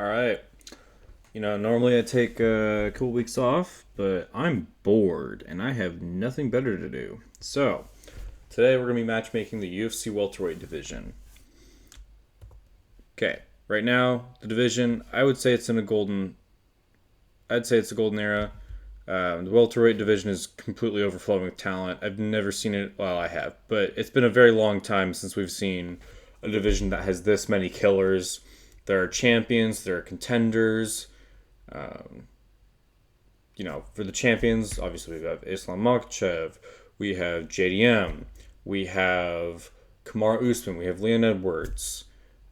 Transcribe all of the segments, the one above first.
All right. Normally I take a couple weeks off, but I'm bored and I have nothing better to do. So, today we're going to be matchmaking the UFC welterweight division. Okay. Right now, the division, I would say it's in a golden I'd say it's a golden era. The welterweight division is completely overflowing with talent. I've never seen it. Well, I have, but it's been a very long time since we've seen a division that has this many killers. There are champions, there are contenders. Um, for the champions, obviously we have Islam Makhachev, we have JDM, we have Kamaru Usman, we have Leon Edwards,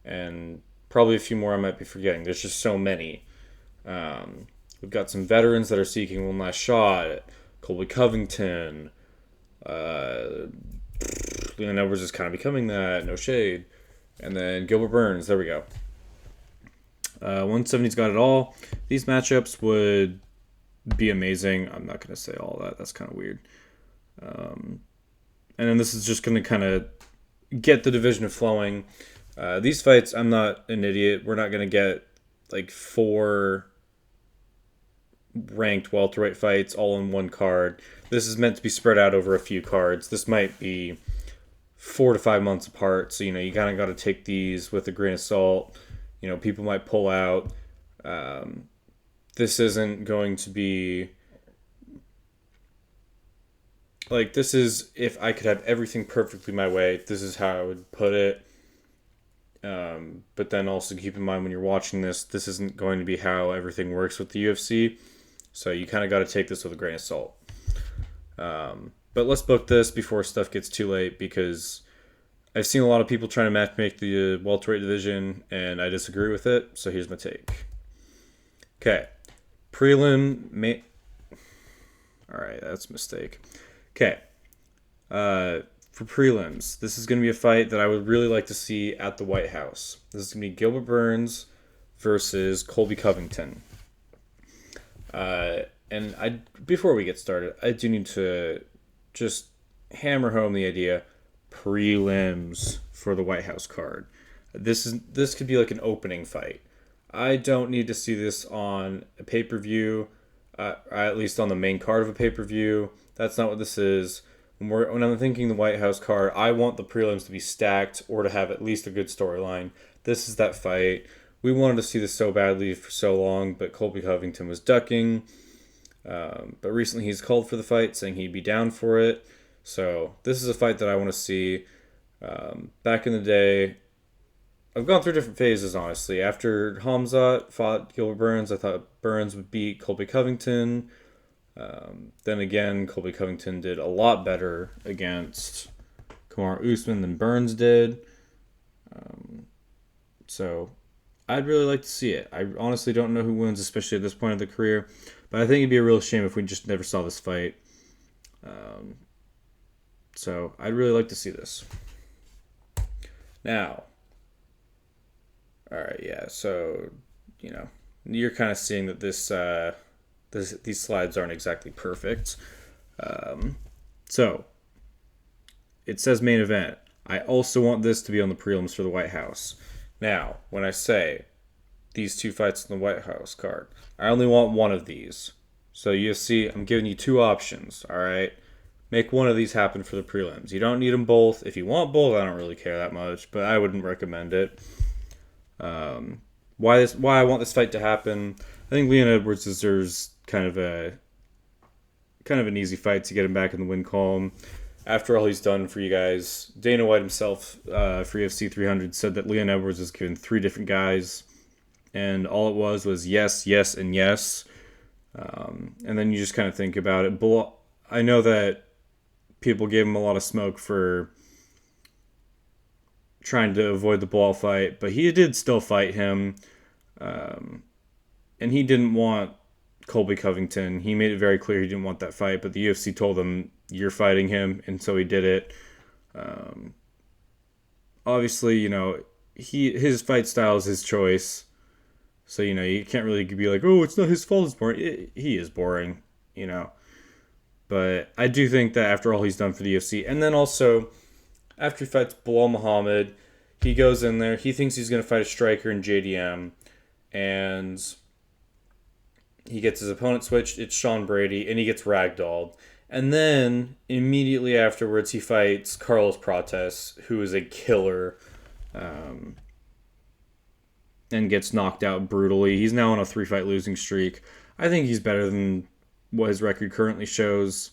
and probably a few more I might be forgetting. There's just so many. Um, we've got some veterans that are seeking one last shot. Colby Covington, uh, Leon Edwards is kind of becoming that. No shade. And then Gilbert Burns. There we go. 170's got it all. These matchups would be amazing. I'm not going to say all that. That's kind of weird. And then this is just going to kind of get the division flowing. These fights, I'm not an idiot. We're not going to get like 4 ranked welterweight fights all in one card. This is meant to be spread out over a few cards. This might be 4 to 5 months apart. So, you kind of got to take these with a grain of salt. People might pull out. This isn't going to be like, this is, if I could have everything perfectly my way, this is how I would put it. But then also keep in mind when you're watching this isn't going to be how everything works with the UFC. So you kind of got to take this with a grain of salt. But let's book this before stuff gets too late, because I've seen a lot of people trying to matchmake the welterweight division, and I disagree with it. So here's my take. Okay. All right, that's a mistake. Okay. For prelims, this is going to be a fight that I would really like to see at the White House. This is going to be Gilbert Burns versus Colby Covington. And before we get started, I do need to just hammer home the idea: prelims for the White House card. This could be like an opening fight. I don't need to see this on a pay-per-view, at least on the main card of a pay-per-view. That's not what this is. When I'm thinking the White House card, I want the prelims to be stacked or to have at least a good storyline. This is that fight. We wanted to see this so badly for so long, but Colby Covington was ducking. But recently he's called for the fight, saying he'd be down for it. So this is a fight that I want to see. Back in the day, I've gone through different phases, honestly. After Hamzat fought Gilbert Burns, I thought Burns would beat Colby Covington. Then again, Colby Covington did a lot better against Kamaru Usman than Burns did. So I'd really like to see it. I honestly don't know who wins, especially at this point of the career. But I think it'd be a real shame if we just never saw this fight. So I'd really like to see this. Now, all right, yeah. So you're kind of seeing that these slides aren't exactly perfect. So it says main event. I also want this to be on the prelims for the White House. Now, when I say these 2 fights on the White House card, I only want one of these. So UFC, I'm giving you 2 options, all right? Make one of these happen for the prelims. You don't need them both. If you want both, I don't really care that much, but I wouldn't recommend it. Why I want this fight to happen? I think Leon Edwards deserves kind of an easy fight to get him back in the win column. After all he's done for you guys, Dana White himself for UFC 300 said that Leon Edwards was given 3 different guys, and all it was yes, yes, and yes. And then you just kind of think about it. I know that people gave him a lot of smoke for trying to avoid the Bilal fight, but he did still fight him. And he didn't want Colby Covington. He made it very clear he didn't want that fight, but the UFC told him, you're fighting him, and so he did it. Obviously, his fight style is his choice. So, you can't really be like, oh, it's not his fault, it's boring. He is boring, But I do think that after all he's done for the UFC, and then also after he fights Bilal Muhammad, he goes in there, he thinks he's going to fight a striker in JDM, and he gets his opponent switched. It's Sean Brady, and he gets ragdolled. And then immediately afterwards, he fights Carlos Prates, who is a killer, um, and gets knocked out brutally. He's now on a 3-fight losing streak. I think he's better than what his record currently shows.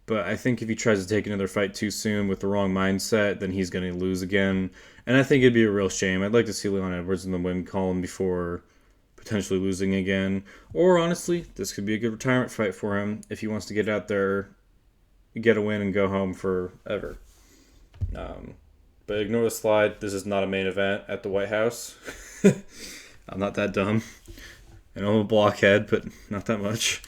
But I think if he tries to take another fight too soon with the wrong mindset, then he's going to lose again. And I think it'd be a real shame. I'd like to see Leon Edwards in the win column before potentially losing again. Or honestly, this could be a good retirement fight for him if he wants to get out there, get a win, and go home forever. But ignore the slide. This is not a main event at the White House. I'm not that dumb. And I'm a blockhead, but not that much.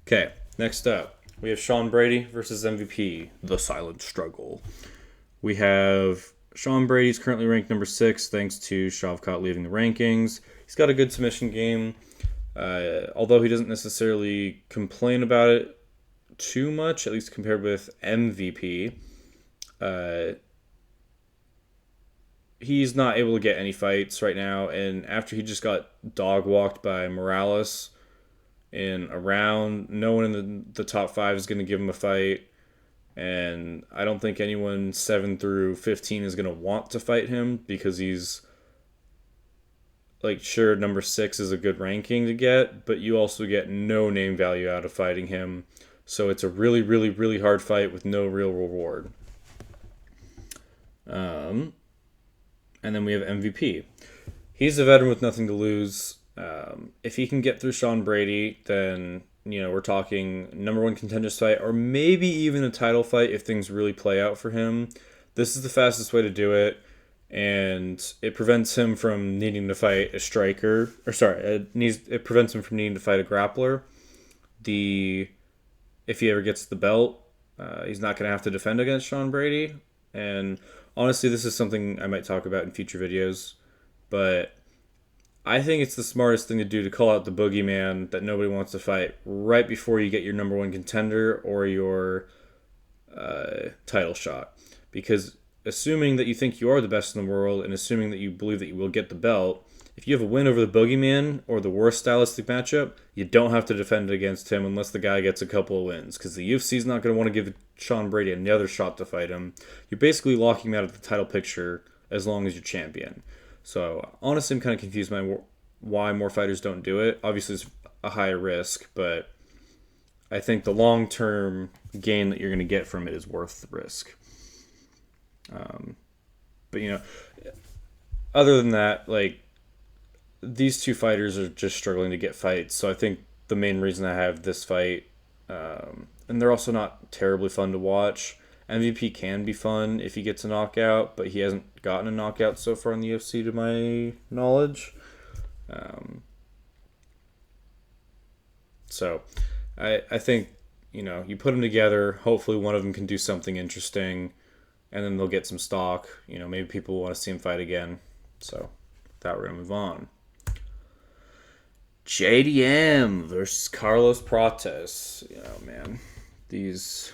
Okay, next up. We have Sean Brady versus MVP, the silent struggle. We have Sean Brady's currently ranked number 6 thanks to Shavkat leaving the rankings. He's got a good submission game. Although he doesn't necessarily complain about it too much, at least compared with MVP. He's not able to get any fights right now, and after he just got dog walked by Morales in a round, no one in the top 5 is going to give him a fight, and I don't think anyone 7 through 15 is going to want to fight him because he's, like, sure, number 6 is a good ranking to get, but you also get no name value out of fighting him, so it's a really, really, really hard fight with no real reward. And then we have MVP. He's a veteran with nothing to lose. If he can get through Sean Brady, then, we're talking number 1 contenders fight, or maybe even a title fight if things really play out for him. This is the fastest way to do it, and it prevents him from needing to fight a striker. It prevents him from needing to fight a grappler. If he ever gets the belt, he's not going to have to defend against Sean Brady. And honestly, this is something I might talk about in future videos, but I think it's the smartest thing to do to call out the boogeyman that nobody wants to fight right before you get your number 1 contender or your title shot. Because assuming that you think you are the best in the world and assuming that you believe that you will get the belt, if you have a win over the boogeyman or the worst stylistic matchup, you don't have to defend against him unless the guy gets a couple of wins. Because the UFC is not going to want to give Sean Brady another shot to fight him. You're basically locking him out of the title picture as long as you're champion. So honestly, I'm kind of confused by why more fighters don't do it. Obviously, it's a higher risk, but I think the long-term gain that you're going to get from it is worth the risk. But other than that, like, these two fighters are just struggling to get fights. So I think the main reason I have this fight, and they're also not terribly fun to watch. MVP can be fun if he gets a knockout, but he hasn't gotten a knockout so far in the UFC to my knowledge. So I think, you put them together, hopefully one of them can do something interesting, and then they'll get some stock. Maybe people will want to see him fight again. So with that, we're going to move on. JDM versus Carlos Prates. Man, these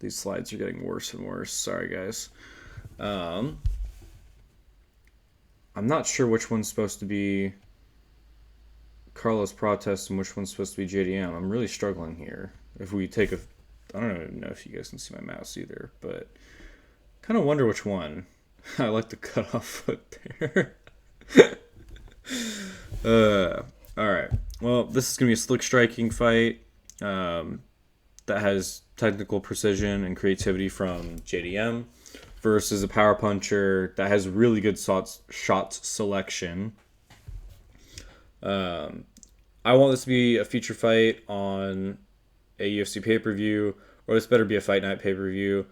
slides are getting worse and worse. Sorry, guys. I'm not sure which one's supposed to be Carlos Prates and which one's supposed to be JDM. I'm really struggling here. If we take I don't even know if you guys can see my mouse either, but kind of wonder which one. I like the cutoff foot there. All right. Well, this is going to be a slick striking fight that has technical precision and creativity from JDM versus a power puncher that has really good shot selection. I want this to be a feature fight on a UFC pay-per-view, or this better be a Fight Night pay-per-view.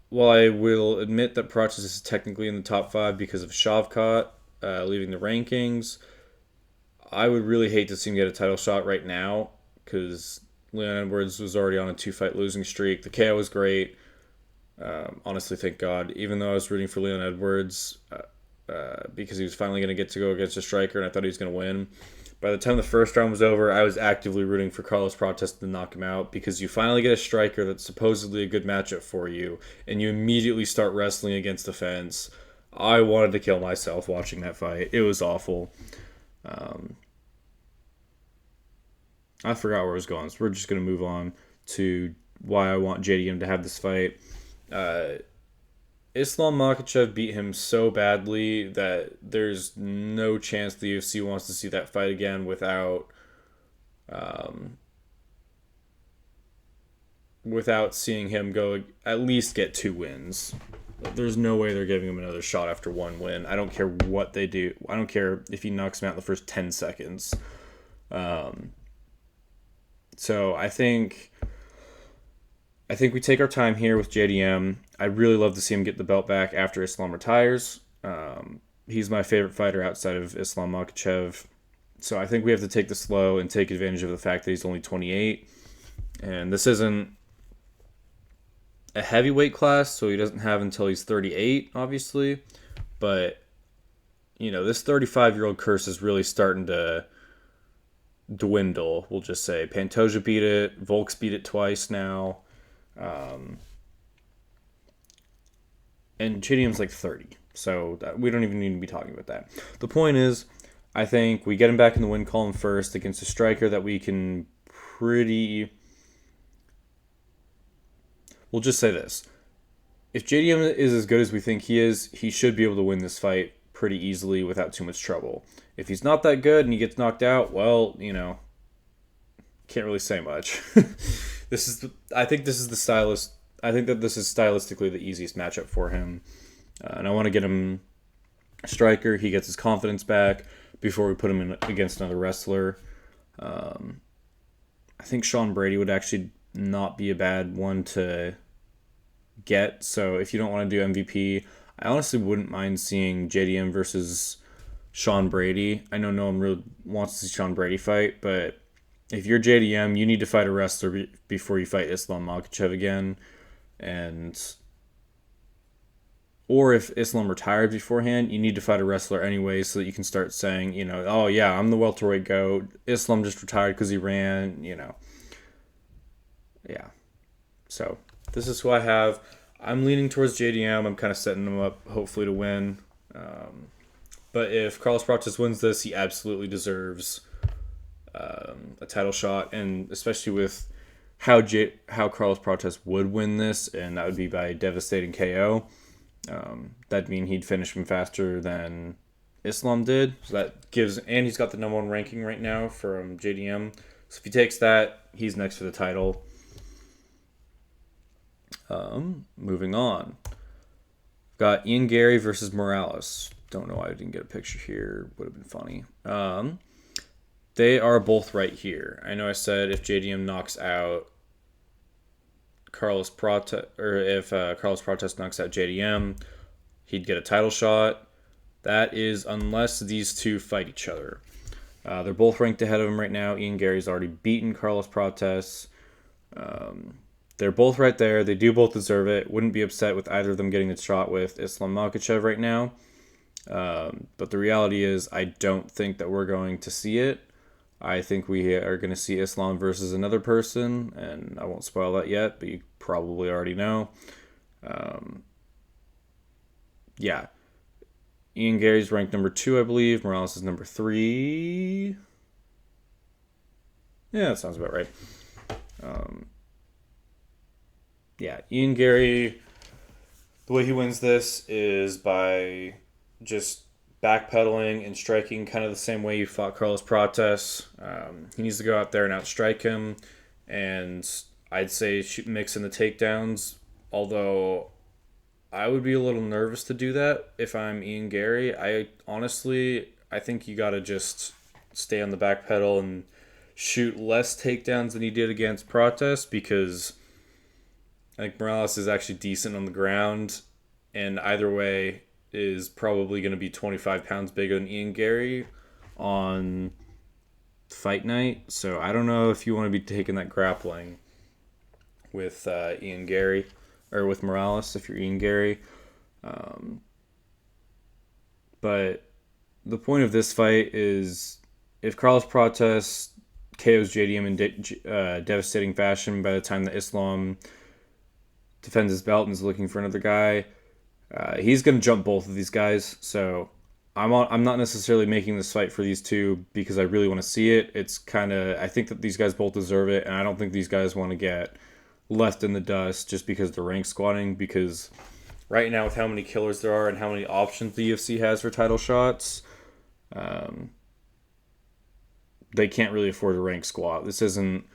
While I will admit that Prates is technically in the top 5 because of Shavkat leaving the rankings, I would really hate to see him get a title shot right now because Leon Edwards was already on a 2-fight losing streak. The KO was great. Honestly, thank God. Even though I was rooting for Leon Edwards because he was finally going to get to go against a striker and I thought he was going to win. By the time the first round was over, I was actively rooting for Carlos Prates to knock him out because you finally get a striker that's supposedly a good matchup for you and you immediately start wrestling against the fence. I wanted to kill myself watching that fight. It was awful. I forgot where I was going, so we're just going to move on to why I want JDM to have this fight. Islam Makhachev beat him so badly that there's no chance the UFC wants to see that fight again without seeing him go at least get 2 wins. There's no way they're giving him another shot after 1 win. I don't care what they do. I don't care if he knocks him out in the first 10 seconds. So I think we take our time here with JDM. I'd really love to see him get the belt back after Islam retires. He's my favorite fighter outside of Islam Makhachev. So I think we have to take this slow and take advantage of the fact that he's only 28. And this isn't a heavyweight class, so he doesn't have until he's 38, obviously. But, this 35-year-old curse is really starting to dwindle, we'll just say. Pantoja beat it. Volk's beat it twice now. And JDM's like 30, so we don't even need to be talking about that. The point is, I think we get him back in the win column first against a striker that we can We'll just say this. If JDM is as good as we think he is, he should be able to win this fight pretty easily without too much trouble. If he's not that good and he gets knocked out, well, can't really say much. I think that this is stylistically the easiest matchup for him. And I want to get him a striker. He gets his confidence back before we put him in against another wrestler. I think Sean Brady would actually not be a bad one to get. So if you don't want to do MVP, I honestly wouldn't mind seeing JDM versus Sean Brady. I know no one really wants to see Sean Brady fight, but if you're JDM, you need to fight a wrestler before you fight Islam Makhachev again. Or if Islam retired beforehand, you need to fight a wrestler anyway so that you can start saying, oh yeah, I'm the welterweight GOAT. Islam just retired because he ran, Yeah. So this is who I have. I'm leaning towards JDM. I'm kind of setting him up, hopefully, to win. But if Carlos Prates wins this, he absolutely deserves a title shot, and especially with how Carlos Prates would win this, and that would be by devastating KO. That'd mean he'd finish him faster than Islam did. So that gives, and he's got the number 1 ranking right now from JDM. So if he takes that, he's next for the title. Moving on. Got Ian Gary versus Morales. Don't know why I didn't get a picture here. Would have been funny. They are both right here. I know I said if JDM knocks out Carlos Prates, or if Carlos Prates knocks out JDM, he'd get a title shot. That is unless these two fight each other. They're both ranked ahead of him right now. Ian Gary's already beaten Carlos Prates. They're both right there. They do both deserve it. Wouldn't be upset with either of them getting the shot with Islam Makhachev right now. But the reality is, I don't think that we're going to see it. I think we are going to see Islam versus another person, and I won't spoil that yet, but you probably already know. Yeah. Ian Gary's ranked number 2, I believe. Morales is number 3. Yeah, that sounds about right. Yeah, Ian Gary, the way he wins this is by just backpedaling and striking kind of the same way you fought Carlos Prates. He needs to go out there and outstrike him, and I'd say mix in the takedowns, although I would be a little nervous to do that if I'm Ian Gary. I think you got to just stay on the back pedal and shoot less takedowns than he did against Prates, because I think Morales is actually decent on the ground, and either way is probably going to be 25 pounds bigger than Ian Gary on fight night. So I don't know if you want to be taking that grappling with Ian Gary, or with Morales if you're Ian Gary. But the point of this fight is, if Carlos Prates KOs JDM in devastating fashion by the time that Islam defends his belt and is looking for another guy, He's going to jump both of these guys, so I'm not necessarily making this fight for these two because I really want to see it. It's kind of, I think that these guys both deserve it, and I don't think these guys want to get left in the dust just because they're rank squatting. Because right now, with how many killers there are and how many options the UFC has for title shots, um, they can't really afford a rank squat. This isn't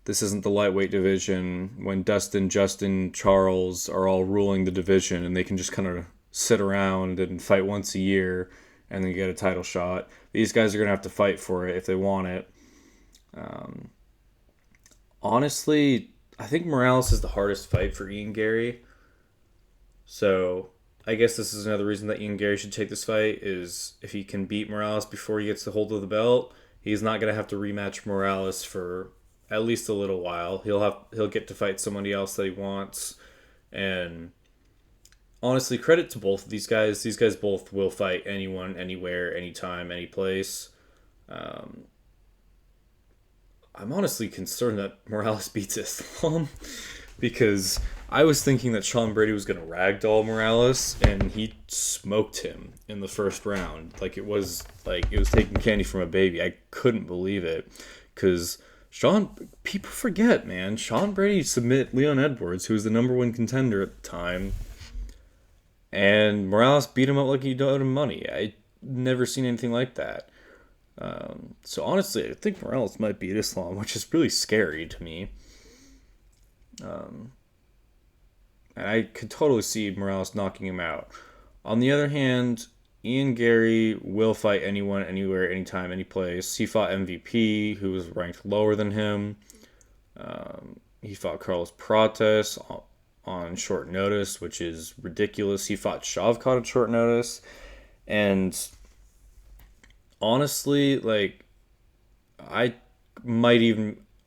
the lightweight division when Dustin, Justin, Charles are all ruling the division and they can just kind of sit around and fight once a year and then get a title shot. These guys are going to have to fight for it if they want it. Um, Honestly, I think Morales is the hardest fight for Ian Gary. So I guess this is another reason that Ian Gary should take this fight is if he can beat Morales before he gets the hold of the belt, he's not going to have to rematch Morales for at least a little while. He'll get to fight somebody else that he wants. And honestly, credit to both of these guys. These guys both will fight anyone, anywhere, anytime, any place. Um, I'm honestly concerned that Morales beats Islam because I was thinking that Sean Brady was going to ragdoll Morales, and he smoked him in the first round. Like it was taking candy from a baby. I couldn't believe it because people forget, man. Sean Brady submitted Leon Edwards, who was the number one contender at the time, and Morales beat him up like he owed him money. I never seen anything like that. So honestly, I think Morales might beat Islam, which is really scary to me. Um, and I could totally see Morales knocking him out. On the other hand, Ian Gary will fight anyone, anywhere, anytime, any place. He fought MVP, who was ranked lower than him. He fought Carlos Prates on short notice, which is ridiculous. He fought Shavkat on short notice. And honestly, like, I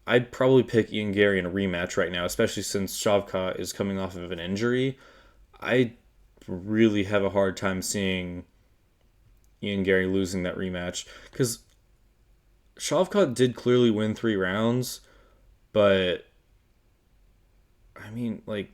I'd probably pick Ian Gary in a rematch right now, especially since Shavkat is coming off of an injury. I really have a hard time seeing Ian Gary losing that rematch because Shavkat did clearly win 3 rounds, but I mean, like,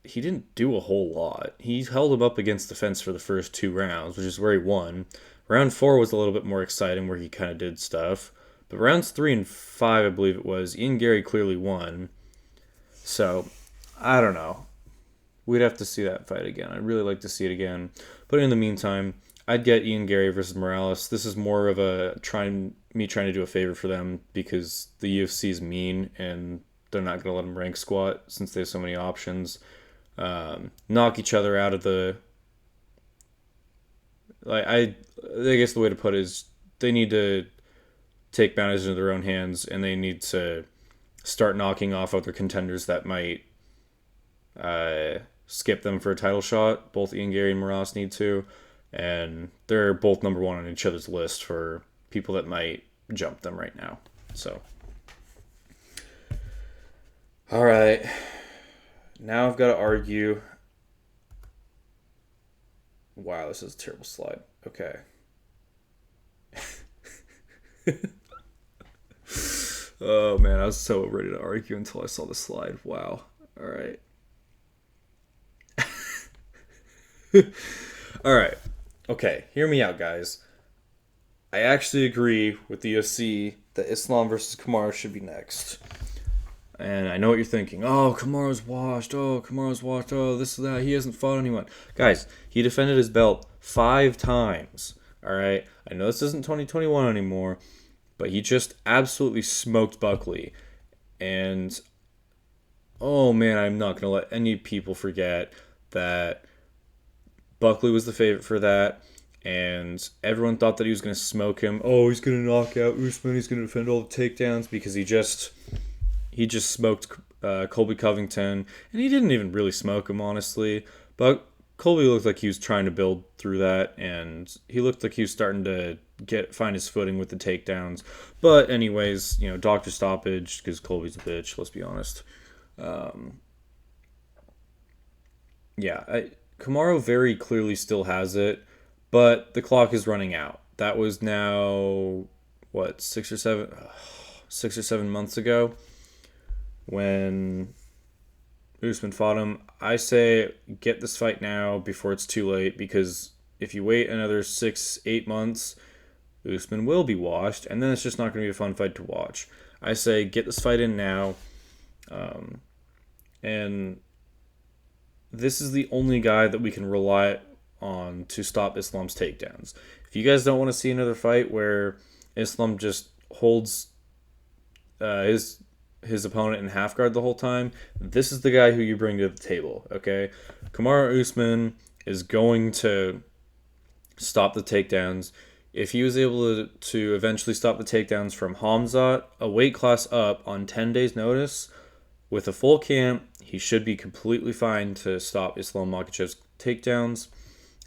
he didn't do a whole lot. He held him up against the fence for the first 2 rounds, which is where he won. Round 4 was a little bit more exciting, where he kind of did stuff. But rounds 3 and 5, I believe it was, Ian Gary clearly won. So, I don't know. We'd have to see that fight again. I'd really like to see it again. But in the meantime, I'd get Ian Gary versus Morales. This is more of me trying to do a favor for them because the UFC is mean and they're not going to let them rank squat since they have so many options. Knock each other out of the. I guess the way to put it is they need to take matters into their own hands and they need to start knocking off other contenders that might skip them for a title shot. Both Ian Gary and Morales need to, and they're both number one on each other's list for people that might jump them right now. So, all right, now I've got to argue. Wow, this is a terrible slide. Okay. Oh man, I was so ready to argue until I saw the slide. Wow. All right. All right. Okay, hear me out, guys. I actually agree with the UFC that Islam versus Kamaru should be next. And I know what you're thinking. Oh, Kamaru's washed. Oh, Kamaru's washed. Oh, this and that. He hasn't fought anyone. Guys, he defended his belt 5 times. All right? I know this isn't 2021 anymore, but he just absolutely smoked Buckley. And, oh man, I'm not going to let any people forget that Buckley was the favorite for that. And everyone thought that he was going to smoke him. Oh, he's going to knock out Usman. He's going to defend all the takedowns because he just smoked Colby Covington, and he didn't even really smoke him, honestly. But Colby looked like he was trying to build through that, and he looked like he was starting to find his footing with the takedowns. But anyways, doctor stoppage because Colby's a bitch. Let's be honest. Kamaru very clearly still has it, but the clock is running out. That was now 6 or 7 months ago. When Usman fought him. I say get this fight now before it's too late, because if you wait another 6, 8 months, Usman will be washed, and then it's just not going to be a fun fight to watch. I say get this fight in now, and this is the only guy that we can rely on to stop Islam's takedowns. If you guys don't want to see another fight where Islam just holds his opponent in half guard the whole time, this is the guy who you bring to the table. Okay, Kamaru Usman is going to stop the takedowns. If he was able to eventually stop the takedowns from Hamzat, a weight class up on 10 days notice, with a full camp, he should be completely fine to stop Islam Makhachev's takedowns.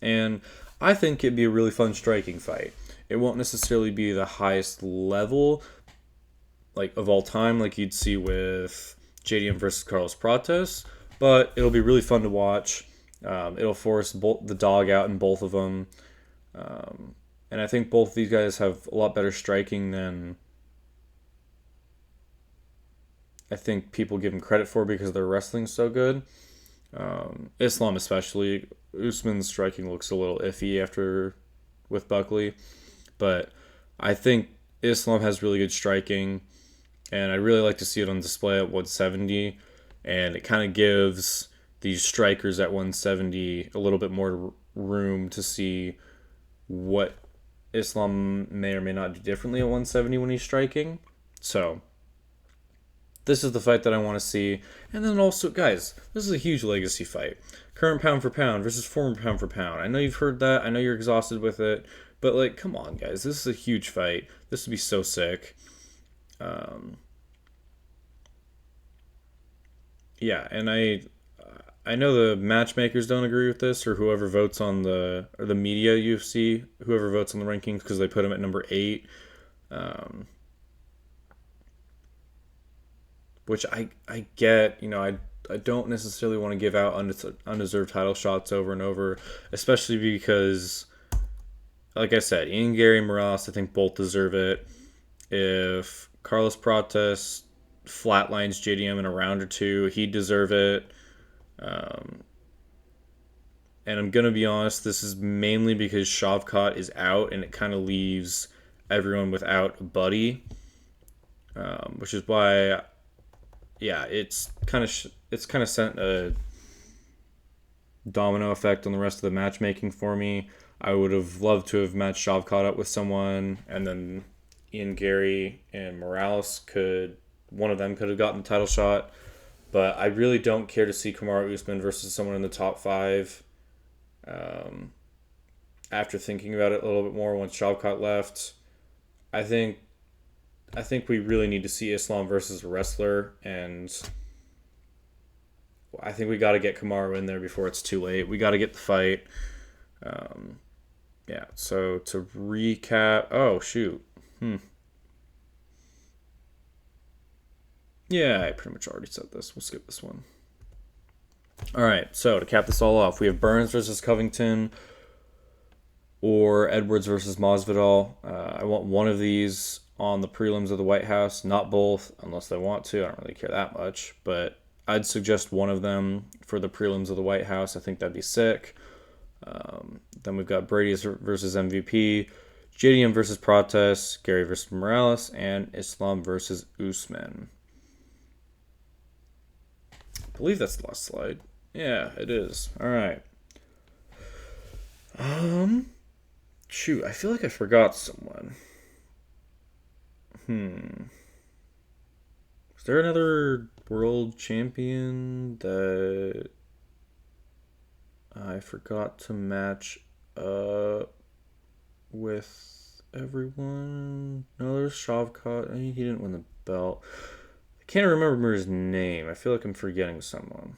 And I think it'd be a really fun striking fight. It won't necessarily be the highest level, like of all time, like you'd see with JDM versus Carlos Prates, but it'll be really fun to watch. It'll force the dog out in both of them. And I think both of these guys have a lot better striking than I think people give them credit for, because their wrestling's so good. Islam especially. Usman's striking looks a little iffy after with Buckley, but I think Islam has really good striking, and I really like to see it on display at 170, and it kind of gives these strikers at 170 a little bit more room to see what Islam may or may not do differently at 170 when he's striking. So this is the fight that I want to see. And then also, guys, this is a huge legacy fight. Current pound for pound versus former pound for pound. I know you've heard that. I know you're exhausted with it. But, like, come on, guys. This is a huge fight. This would be so sick. Yeah, and I know the matchmakers don't agree with this, or whoever votes on or the media UFC, whoever votes on the rankings, because they put him at number 8. Which I get, I don't necessarily want to give out undeserved title shots over and over, especially because, like I said, Ian Gary and Morales, I think both deserve it. If Carlos Prates flatlines JDM in a round or two, he'd deserve it. And I'm going to be honest, this is mainly because Shavkat is out, and it kind of leaves everyone without a buddy, which is why, yeah, it's kind of sent a domino effect on the rest of the matchmaking for me. I would have loved to have matched Shavkat up with someone, and then Ian Gary and Morales one of them could have gotten the title shot. But I really don't care to see Kamaru Usman versus someone in the top 5. After thinking about it a little bit more, once Shavkat left, I think we really need to see Islam versus a wrestler, and I think we got to get Kamaru in there before it's too late. We got to get the fight. Yeah. So to recap, oh shoot, yeah, I pretty much already said this. We'll skip this one. All right, so to cap this all off, we have Burns versus Covington or Edwards versus Masvidal. I want one of these on the prelims of the White House, not both, unless they want to. I don't really care that much, but I'd suggest one of them for the prelims of the White House. I think that'd be sick. Then we've got Brady versus MVP, JDM versus Prates, Gary versus Morales, and Islam versus Usman. I believe that's the last slide. Yeah, it is. All right. Shoot, I feel like I forgot someone. Is there another world champion that I forgot to match up with everyone? No, there's Shavkat. I mean, he didn't win the belt. I can't remember his name. I feel like I'm forgetting someone.